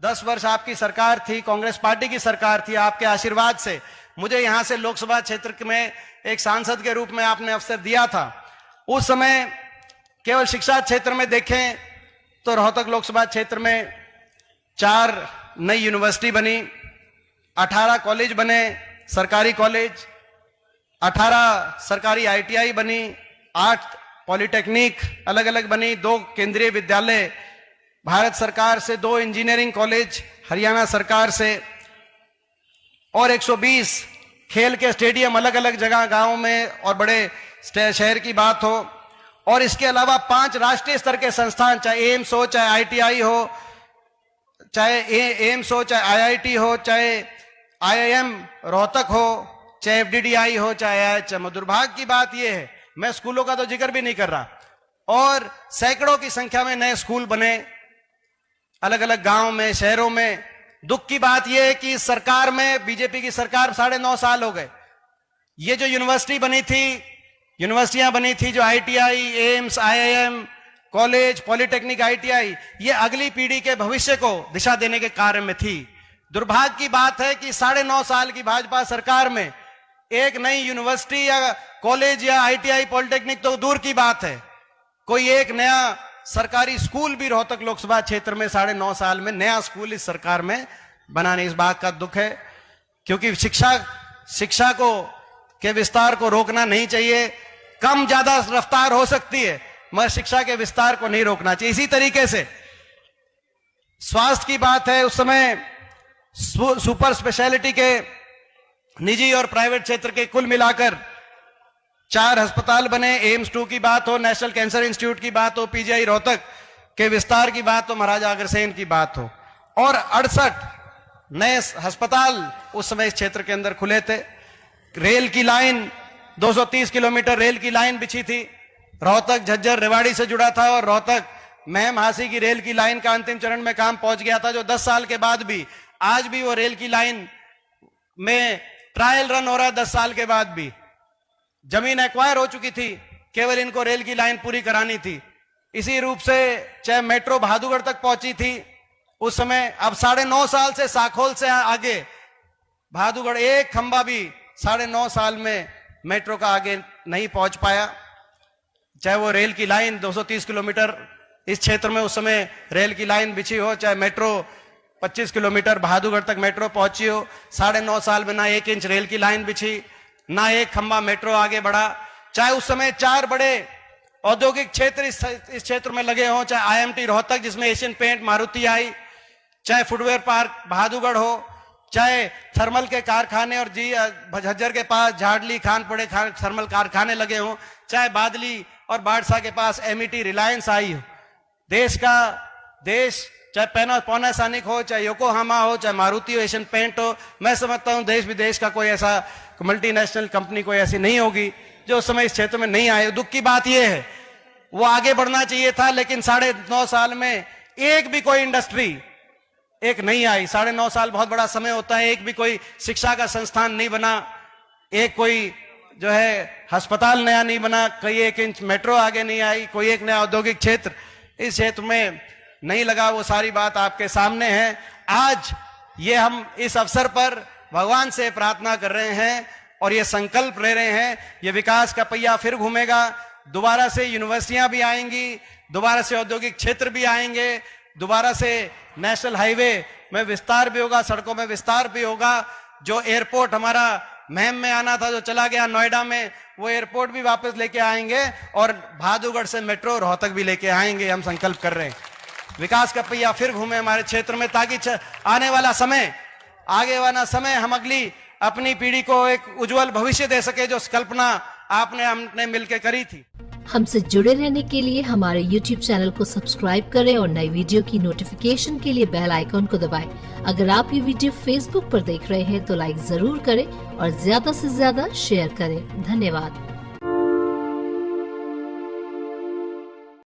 10 वर्ष आपकी सरकार थी, कांग्रेस पार्टी की सरकार थी। आपके आशीर्वाद से मुझे यहां से लोकसभा क्षेत्र में एक सांसद के रूप में आपने अवसर दिया था। उस समय केवल शिक्षा क्षेत्र में देखें तो रोहतक लोकसभा क्षेत्र में 4 नई यूनिवर्सिटी बनी, 18 कॉलेज बने, सरकारी कॉलेज, 18 सरकारी ITI बनी, 8 पॉलिटेक्निक अलग अलग बनी, 2 केंद्रीय विद्यालय भारत सरकार से, 2 इंजीनियरिंग कॉलेज हरियाणा सरकार से, और 120 खेल के स्टेडियम अलग अलग जगह गांव में और बड़े शहर की बात हो। और इसके अलावा 5 राष्ट्रीय स्तर के संस्थान, चाहे एम्स हो, चाहे ITI हो, चाहे एम्स हो, चाहे IIT हो, चाहे IIM रोहतक हो, चाहे FDDI हो, चाहे IHM। दुर्भाग्य की बात यह है, मैं स्कूलों का तो जिक्र भी नहीं कर रहा, और सैकड़ों की संख्या में नए स्कूल बने अलग अलग गांव में, शहरों में। दुख की बात यह है कि सरकार में, बीजेपी की सरकार 9.5 साल हो गए। ये जो यूनिवर्सिटियां बनी थी, जो ITI, AIIMS, IIM, college, polytechnic, ITI, ये अगली पीढ़ी के भविष्य को दिशा देने के कार्य में थी। दुर्भाग्य की बात है कि 9.5 साल की भाजपा सरकार में एक नई यूनिवर्सिटी या कॉलेज या ITI, पॉलिटेक्निक तो दूर की बात है, कोई एक नया सरकारी स्कूल भी रोहतक लोकसभा क्षेत्र में 9.5 साल में नया स्कूल इस सरकार में बना नहीं। इस बात का दुख है, क्योंकि शिक्षा को के विस्तार को रोकना नहीं चाहिए। कम ज्यादा रफ्तार हो सकती है, मगर शिक्षा के विस्तार को नहीं रोकना चाहिए। इसी तरीके से स्वास्थ्य की बात है, उस समय सुपर स्पेशलिटी के निजी और प्राइवेट क्षेत्र के कुल मिलाकर 4 अस्पताल बने। एम्स 2 की बात हो, नेशनल कैंसर इंस्टीट्यूट की बात हो, PGI रोहतक के विस्तार की बात हो, महाराजा अग्रसेन की बात हो, और 68 नए अस्पताल उस समय इस क्षेत्र के अंदर खुले थे। रेल की लाइन 230 किलोमीटर रेल की लाइन बिछी थी, रोहतक झज्जर रेवाड़ी से जुड़ा था, और रोहतक महम हासी की रेल की लाइन का अंतिम चरण में काम पहुंच गया था, जो 10 साल के बाद भी आज भी वो रेल की लाइन में ट्रायल रन हो रहा है। 10 साल के बाद भी जमीन एक्वायर हो चुकी थी, केवल इनको रेल की लाइन पूरी करानी थी। इसी रूप से चाहे मेट्रो भादुगढ़ तक पहुंची थी उस समय, अब 9.5 साल से साखोल से आगे भादुगढ़ एक खंबा भी 9.5 साल में मेट्रो का आगे नहीं पहुंच पाया। चाहे वो रेल की लाइन 230 किलोमीटर इस क्षेत्र में उस समय रेल की लाइन बिछी हो, चाहे मेट्रो 25 किलोमीटर भादुगढ़ तक मेट्रो पहुंची हो, 9.5 साल में ना 1 इंच रेल की लाइन बिछी, ना एक खंबा मेट्रो आगे बढ़ा। चाहे उस समय 4 बड़े औद्योगिक क्षेत्र इस क्षेत्र में लगे हों, चाहे IMT रोहतक जिसमें एशियन पेंट, मारुति आई, चाहे फुटवेयर पार्क भादुगढ़ हो, चाहे थर्मल के कारखाने और झज्जर के पास झाड़ली खानपुड़े थर्मल कारखाने लगे हों, चाहे बादली और बाड़सा के पास MET रिलायंस आई हो। देश चाहे पैनासोनिक हो, चाहे योकोहामा हो, चाहे मारुति हो, एशियन पेंट हो, मैं समझता हूं देश विदेश का कोई ऐसा मल्टीनेशनल कंपनी कोई ऐसी नहीं होगी जो उस समय इस क्षेत्र में नहीं आए। दुख की बात यह है, वो आगे बढ़ना चाहिए था, लेकिन 9.5 साल में एक भी कोई इंडस्ट्री एक नहीं आई। 9.5 साल बहुत बड़ा समय होता है, एक भी कोई शिक्षा का संस्थान नहीं बना, एक कोई जो है अस्पताल नया नहीं बना, कोई 1 इंच मेट्रो आगे नहीं आई, कोई एक नया औद्योगिक क्षेत्र इस क्षेत्र में नहीं लगा। वो सारी बात आपके सामने है। आज ये हम इस अवसर पर भगवान से प्रार्थना कर रहे हैं और ये संकल्प ले रहे हैं, ये विकास का पहिया फिर घूमेगा, दोबारा से यूनिवर्सिटियां भी आएंगी, दोबारा से औद्योगिक क्षेत्र भी आएंगे, दोबारा से नेशनल हाईवे में विस्तार भी होगा, सड़कों में विस्तार भी होगा। जो एयरपोर्ट हमारा महम में आना था, जो चला गया नोएडा में, वो एयरपोर्ट भी वापस लेके आएंगे, और भादुगढ़ से मेट्रो रोहतक भी लेके आएंगे। हम संकल्प कर रहे हैं विकास का पहिया फिर घूमे हमारे क्षेत्र में, ताकि आगे वाला समय हम अपनी पीढ़ी को एक उज्जवल भविष्य दे सके, जो कल्पना हमने मिलकर करी थी। हमसे जुड़े रहने के लिए हमारे YouTube चैनल को सब्सक्राइब करें और नई वीडियो की नोटिफिकेशन के लिए बेल आइकॉन को दबाएं। अगर आप ये वीडियो Facebook पर देख रहे हैं तो लाइक जरूर करें और ज्यादा से ज्यादा शेयर करें। धन्यवाद।